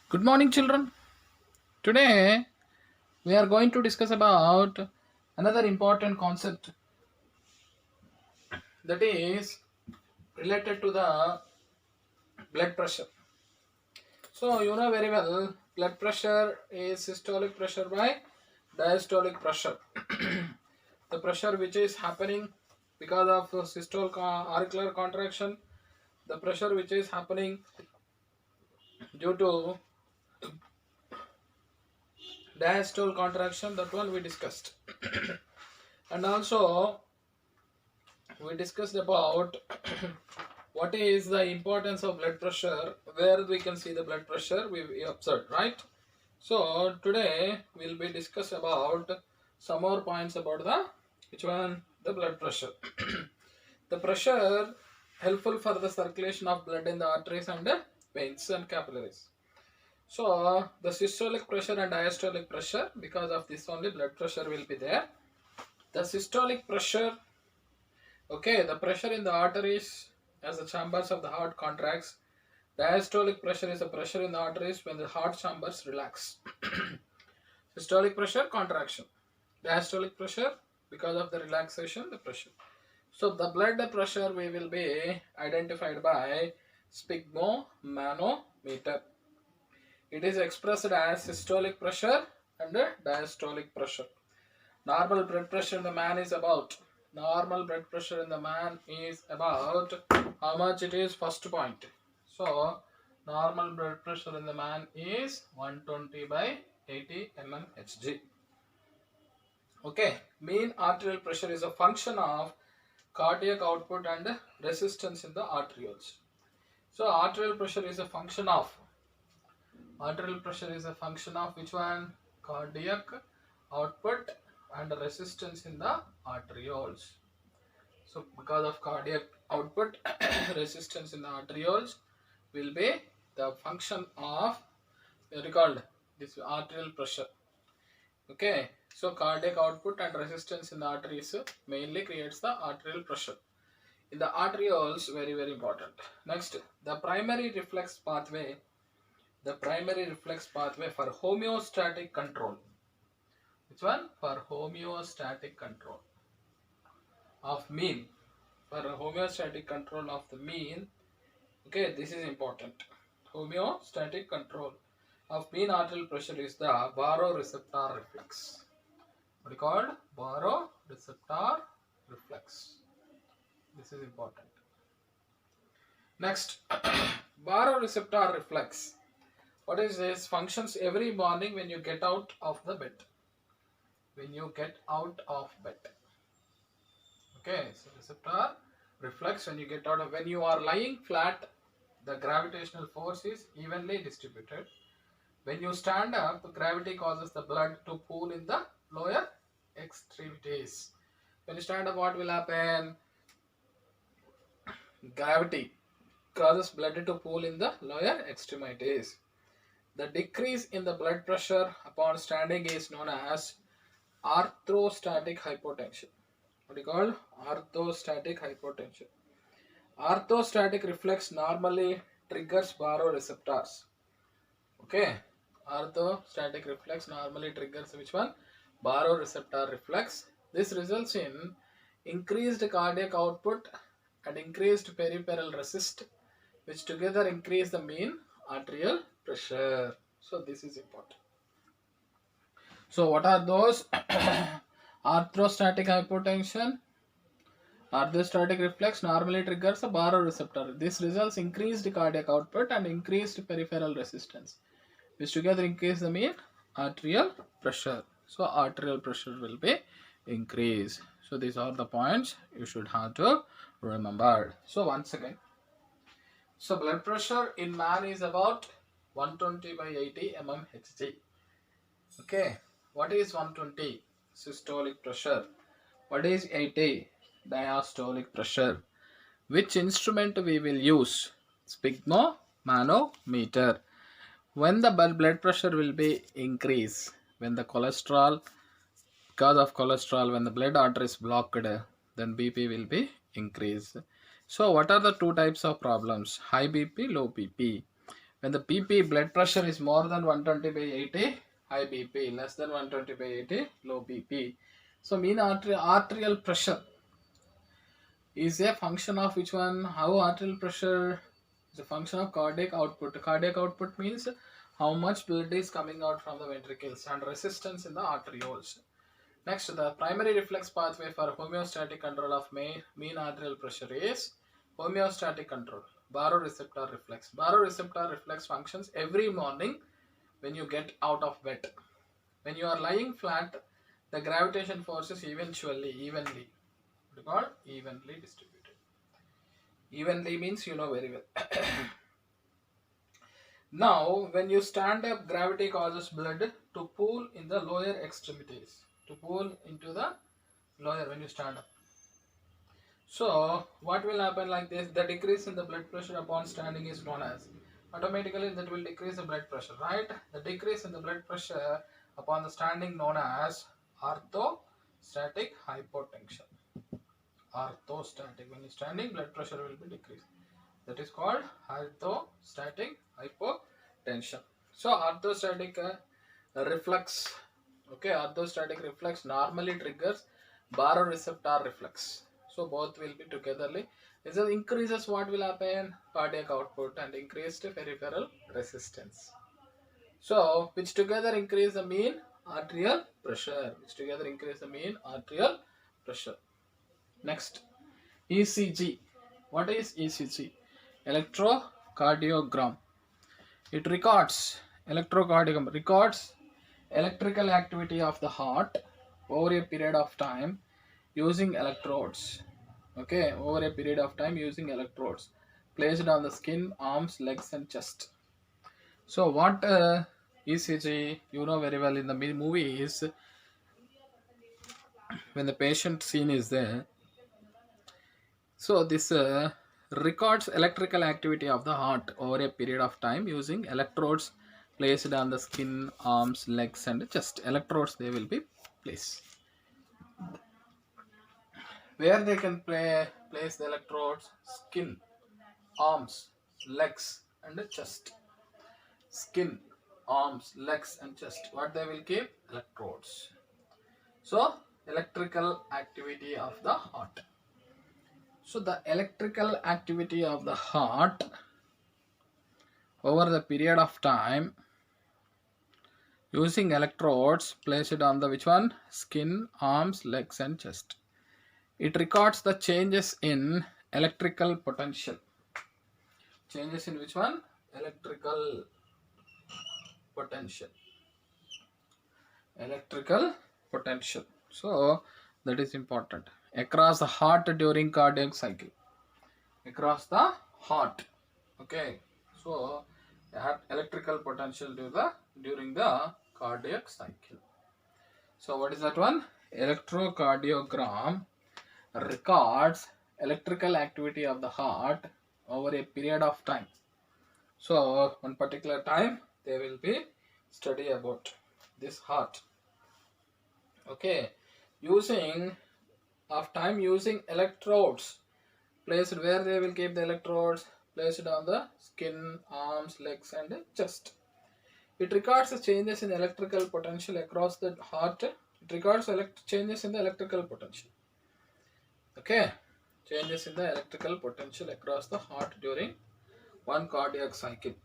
Good morning, children. Today we are going to discuss about another important concept that is related to the blood pressure. So, you know very well, blood pressure is systolic pressure by diastolic pressure. The pressure which is happening because of auricular contraction, the pressure which is happening due to diastole contraction, that one we discussed. And also we discussed about what is the importance of blood pressure, where we can see the blood pressure we observed, right? So today we'll be discuss about some more points about the which one, the blood pressure. The pressure helpful for the circulation of blood in the arteries and veins and capillaries. So the systolic pressure and diastolic pressure, because of this only blood pressure will be there. The systolic pressure, okay, the pressure in the arteries as the chambers of the heart contracts. Diastolic pressure is the pressure in the arteries when the heart chambers relax. Systolic pressure, contraction. Diastolic pressure, because of the relaxation, the pressure. So the blood pressure we will be identified by sphygmomanometer. It is expressed as systolic pressure and diastolic pressure. Normal blood pressure in the man is about how much it is, first point. So normal blood pressure in the man is 120 by 80 mmHg. Okay, mean arterial pressure is a function of cardiac output and resistance in the arterioles. So arterial pressure is a function of which one? Cardiac output and resistance in the arterioles. So because of cardiac output resistance in the arterioles will be the function of called this arterial pressure. Okay, so cardiac output and resistance in the arteries mainly creates the arterial pressure in the arterioles. Very important. Next, the primary reflex pathway for homeostatic control. Which one? For homeostatic control of mean. For homeostatic control of the mean. Okay, this is important. Homeostatic control of mean arterial pressure is the baroreceptor reflex. What is called? Baroreceptor reflex. This is important. Next, baroreceptor reflex. What is this? Functions every morning when you get out of the bed. Okay, so receptor reflex when you are lying flat, the gravitational force is evenly distributed. When you stand up, gravity causes the blood to pool in the lower extremities. When you stand up, what will happen? Gravity causes blood to pool in the lower extremities. The decrease in the blood pressure upon standing is known as orthostatic hypotension. What is called? Orthostatic hypotension. Orthostatic reflex normally triggers baroreceptors. Okay, orthostatic reflex normally triggers which one? Baroreceptor reflex. This results in increased cardiac output and increased peripheral resist, which together increase the mean arterial pressure. So this is important. So what are those? Orthostatic hypotension. Orthostatic reflex normally triggers a baroreceptor. This results increased cardiac output and increased peripheral resistance, which together increase the mean arterial pressure. So arterial pressure will be increased. So these are the points you should have to remember. So once again, so blood pressure in man is about 120 by 80 mmHg. Okay, what is 120? Systolic pressure. What is 80? Diastolic pressure. Which instrument we will use? Sphygmomanometer. When the blood pressure will be increase, when the cholesterol, because of cholesterol, when the blood artery is blocked, then BP will be increased. So what are the two types of problems? High BP, low BP. When the BP blood pressure is more than 120 by 80, high BP, less than 120 by 80, low BP. So mean arterial pressure is a function of which one? How arterial pressure is a function of cardiac output. Cardiac output means how much blood is coming out from the ventricles and resistance in the arterioles. Next, the primary reflex pathway for homeostatic control of mean arterial pressure is homeostatic control, baroreceptor reflex. Baroreceptor reflex functions every morning when you get out of bed. When you are lying flat, the gravitation force is evenly distributed. Evenly means you know very well. Now, when you stand up, gravity causes blood to pool in the lower extremities. To pool into the lower when you stand up. So, what will happen like this? The decrease in the blood pressure upon standing is known as. Automatically, that will decrease the blood pressure, right? The decrease in the blood pressure upon the standing known as orthostatic hypotension. Orthostatic. When you standing, blood pressure will be decreased. That is called orthostatic hypotension. So orthostatic reflex, okay, orthostatic reflex normally triggers baroreceptor reflex. So both will be togetherly. This increases what will happen? Cardiac output and increased peripheral resistance. So which together increase the mean arterial pressure. Next, ECG. What is ECG? Electrocardiogram. It records electrical activity of the heart over a period of time using electrodes. Okay, over a period of time using electrodes placed on the skin, arms, legs, and chest. So what ECG, you know very well in the movie, is when the patient scene is there. So this records electrical activity of the heart over a period of time using electrodes placed on the skin, arms, legs, and chest. Electrodes they will be placed. Where they can place the electrodes? Skin, arms, legs, and chest. Skin, arms, legs, and chest. What they will keep? Electrodes. So electrical activity of the heart. So the electrical activity of the heart over the period of time using electrodes placed on the which one? Skin, arms, legs, and chest. It records the changes in electrical potential. Changes in which one? Electrical potential. So that is important. Across the heart during cardiac cycle. Across the heart. Okay. So electrical potential during the cardiac cycle. So what is that one? Electrocardiogram records electrical activity of the heart over a period of time. So one particular time they will be study about this heart. Okay, using electrodes placed where they will keep the electrodes placed on the skin, arms, legs, and chest. It records the changes in electrical potential across the heart. It records changes in the electrical potential. Okay, changes in the electrical potential across the heart during one cardiac cycle.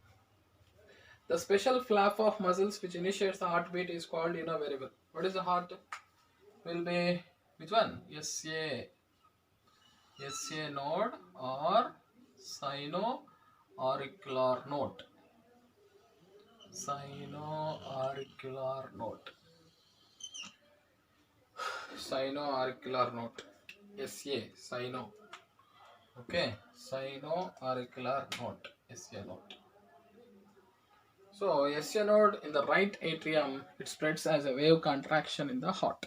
The special flap of muscles which initiates the heartbeat is called, you know very well. What is the heart? Will be which one? SA node or sino-auricular node. Sino-auricular node. SA, sino. Okay, sino-auricular node. SA node. So SA node in the right atrium, it spreads as a wave contraction in the heart.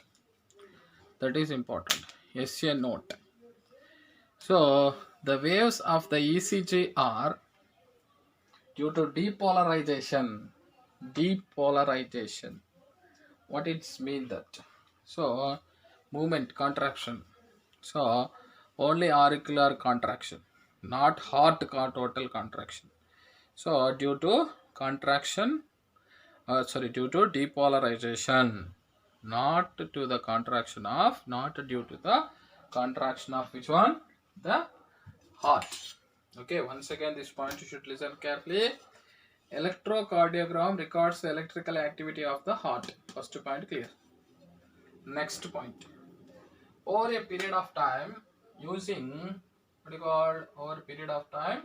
That is important. SA node. So the waves of the ECG are due to depolarization. What it means that? So movement, contraction. So only auricular contraction, not heart total contraction. So due to contraction, due to depolarization, not to the contraction of, not due to the contraction of which one? The heart. Okay, once again this point you should listen carefully. Electrocardiogram records the electrical activity of the heart. First point clear. Next point. Over a period of time, using what you call over a period of time,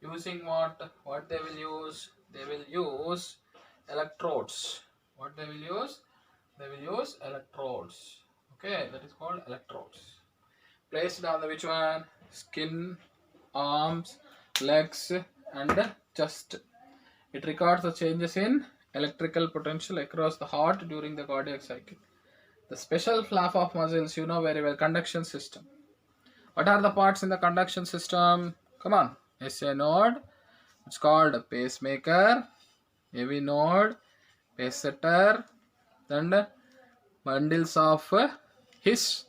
using what they will use? They will use electrodes. What they will use? They will use electrodes. Okay, that is called electrodes. Placed on the which one? Skin, arms, legs, and chest. It records the changes in electrical potential across the heart during the cardiac cycle. The special flap of muscles, you know very well, conduction system. What are the parts in the conduction system? Come on. SA node, it's called a pacemaker, AV node, pace setter, then bundles of His,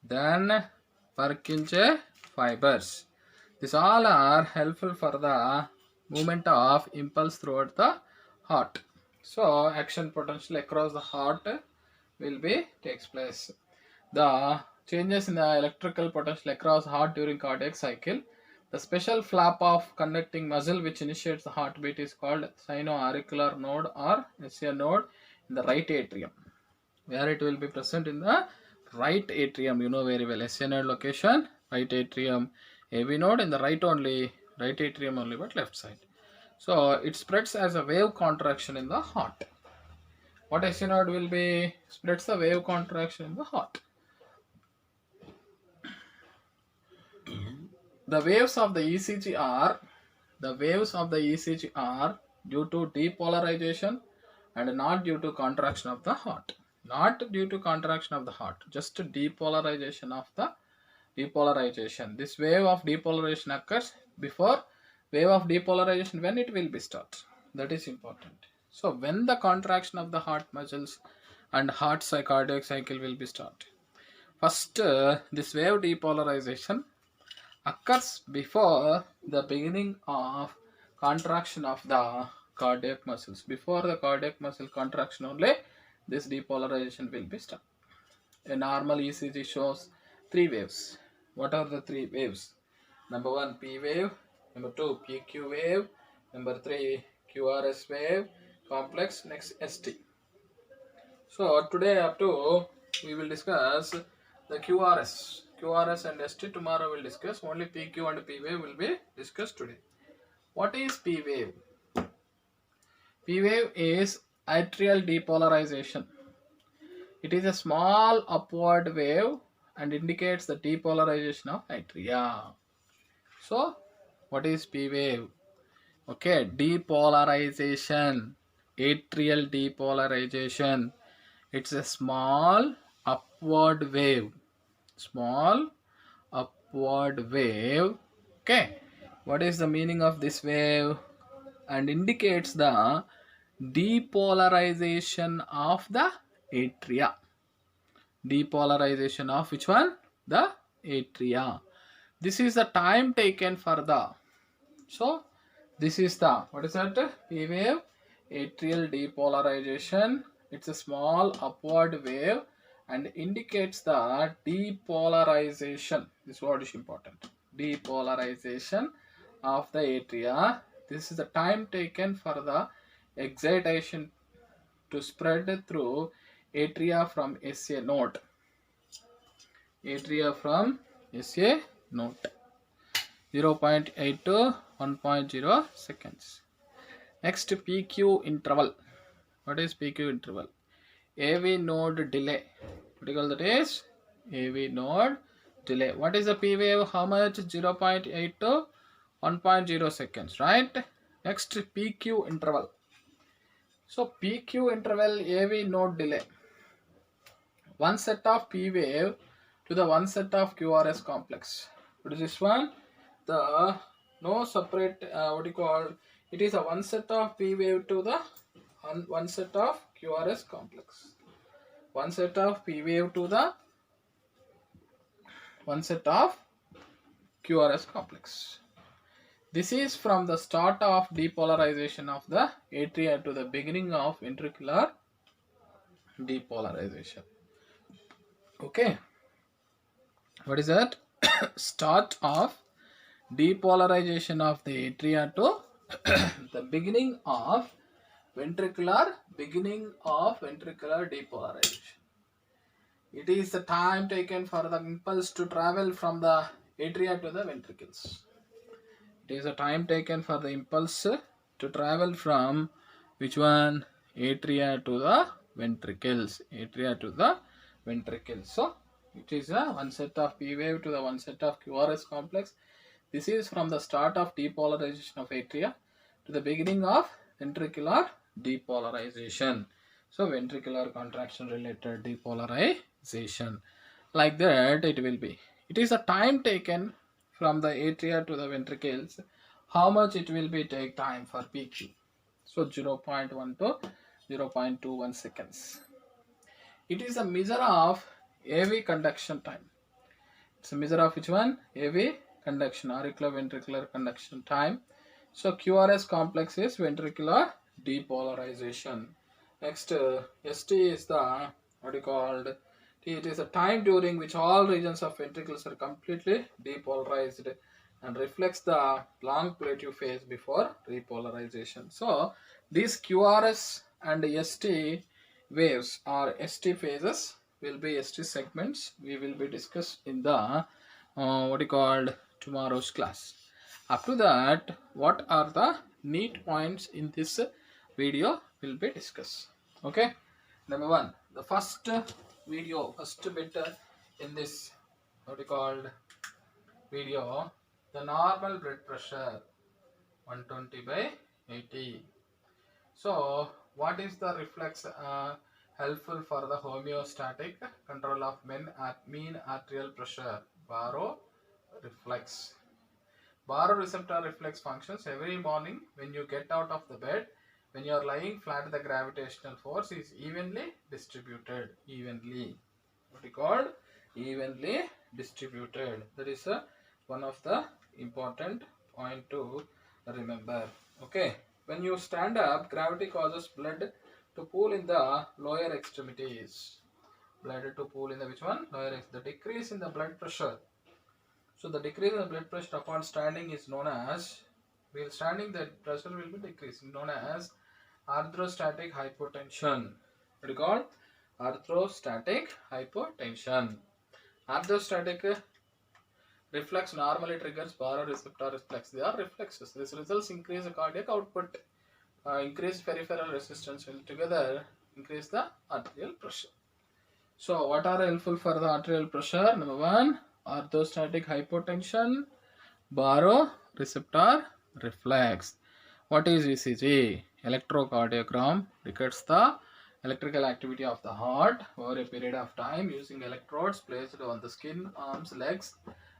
then Purkinje fibers. These all are helpful for the movement of impulse throughout the heart. So action potential across the heart will be takes place. The changes in the electrical potential across heart during cardiac cycle. The special flap of conducting muscle which initiates the heartbeat is called sinoauricular node or SA node in the right atrium, where it will be present in the right atrium. You know very well, SA node location, right atrium, AV node in the right only, right atrium only, but left side. So it spreads as a wave contraction in the heart. What SA node will be? Spreads the wave contraction in the heart. The waves of the ECG are due to depolarization and not due to contraction of the heart. Not due to contraction of the heart, just depolarization of the depolarization. This wave of depolarization occurs before wave of depolarization when it will be start. That is important. So when the contraction of the heart muscles and heart cardiac cycle will be start. First, this wave depolarization occurs before the beginning of contraction of the cardiac muscles. Before the cardiac muscle contraction only, this depolarization will be started. A normal ECG shows three waves. What are the three waves? Number one, P wave. Number two, PQ wave. Number three, QRS wave complex. Next, ST. So today up to we will discuss the QRS and ST. Tomorrow we'll discuss. Only PQ and P wave will be discussed today. What is P wave? P wave is atrial depolarization. It is a small upward wave and indicates the depolarization of atria. So what is P wave? Okay, depolarization, atrial depolarization. It's a small upward wave. Small upward wave. Okay, what is the meaning of this wave? And indicates the depolarization of the atria. Depolarization of which one? The atria. This is the time taken for the. So this is the, what is that? P wave, atrial depolarization. It's a small upward wave and indicates the depolarization. This word is important. Depolarization of the atria. This is the time taken for the excitation to spread through atria from SA node. Atria from SA node. 0.8 to 1.0 seconds. Next, PQ interval. What is PQ interval? AV node delay. What do you call that is? AV node delay. What is the P wave? How much? 0.8 to 1.0 seconds, right? Next, PQ interval. So PQ interval, AV node delay. One set of P wave to the one set of QRS complex. What is this one? The no separate, what do you call? It is a one set of P wave to the one set of QRS complex. One set of P wave to the one set of QRS complex. This is from the start of depolarization of the atria to the beginning of ventricular depolarization. Okay, what is that? Start of depolarization of the atria to the beginning of ventricular depolarization. It is the time taken for the impulse to travel from the atria to the ventricles. It is the time taken for the impulse to travel from which one? Atria to the ventricles. Atria to the ventricles. So it is a one set of P wave to the one set of QRS complex. This is from the start of depolarization of atria to the beginning of ventricular depolarization. So ventricular contraction related depolarization. Like that it will be. It is the time taken from the atria to the ventricles. How much it will be take time for PQ? So 0.1 to 0.21 seconds. It is a measure of AV conduction time. It's a measure of which one? AV conduction, auriculoventricular conduction time. So QRS complex is ventricular depolarization. Next, ST is the what you called T. It is a time during which all regions of ventricles are completely depolarized and reflects the long plateau phase before repolarization. So these QRS and ST waves or ST phases will be ST segments. We will be discussed in the what you called tomorrow's class. Up to that, what are the neat points in this video will be discussed. Okay, number one, the first bit in this what you called video, the normal blood pressure 120 by 80. So what is the reflex helpful for the homeostatic control of mean arterial pressure? Barrow reflex. Baroreceptor reflex functions every morning when you get out of the bed. When you are lying flat, the gravitational force is evenly distributed. What we called evenly distributed. That is one of the important point to remember. Okay. When you stand up, gravity causes blood to pool in the lower extremities. Blood to pool in the which one? Lower. The decrease in the blood pressure. So the decrease in the blood pressure upon standing is known as, while standing the pressure will be decreasing, known as arthrostatic hypotension. What is called? Arthrostatic hypotension. Arthrostatic reflex normally triggers baroreceptor reflex. They are reflexes. This results increase the cardiac output, increase peripheral resistance, will together increase the arterial pressure. So what are helpful for the arterial pressure? Number one, orthostatic hypotension, baroreceptor reflex. What is ECG? Electrocardiogram records the electrical activity of the heart over a period of time using electrodes placed on the skin, arms, legs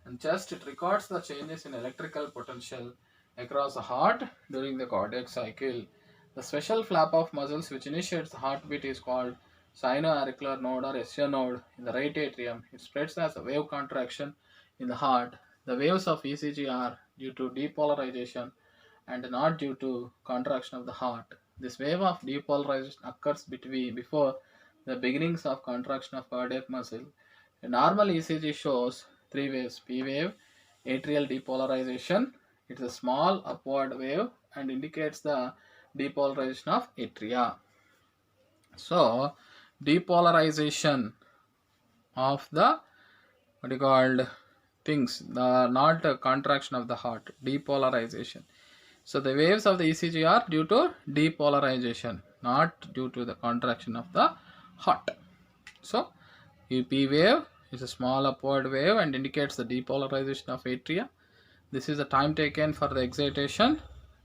and chest. It records the changes in electrical potential across the heart during the cardiac cycle. The special flap of muscles which initiates the heartbeat is called sinoauricular node or SO node in the right atrium. It spreads as a wave contraction in the heart. The waves of ECG are due to depolarization and not due to contraction of the heart. This wave of depolarization occurs before the beginnings of contraction of cardiac muscle. A normal ECG shows three waves: P wave, atrial depolarization. It's a small upward wave and indicates the depolarization of atria. So depolarization of the what you called things, the not a contraction of the heart, depolarization. So the waves of the ECG are due to depolarization, not due to the contraction of the heart. So P wave is a small upward wave and indicates the depolarization of atria. This is the time taken for the excitation,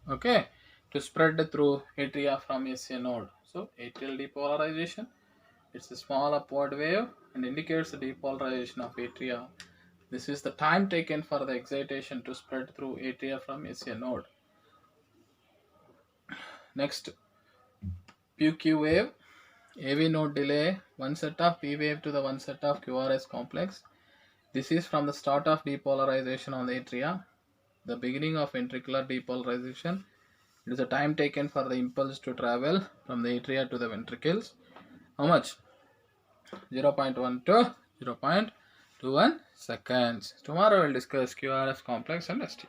okay, to spread through atria from SA node. So atrial depolarization, it's a small upward wave and indicates the depolarization of atria. This is the time taken for the excitation to spread through atria from SA node. Next, PQ wave, AV node delay, one set of P wave to the one set of QRS complex. This is from the start of depolarization on the atria The beginning of ventricular depolarization. It is the time taken for the impulse to travel from the atria to the ventricles. How much? 0.1 to 0.21 seconds. Tomorrow we'll discuss QRS complex and ST.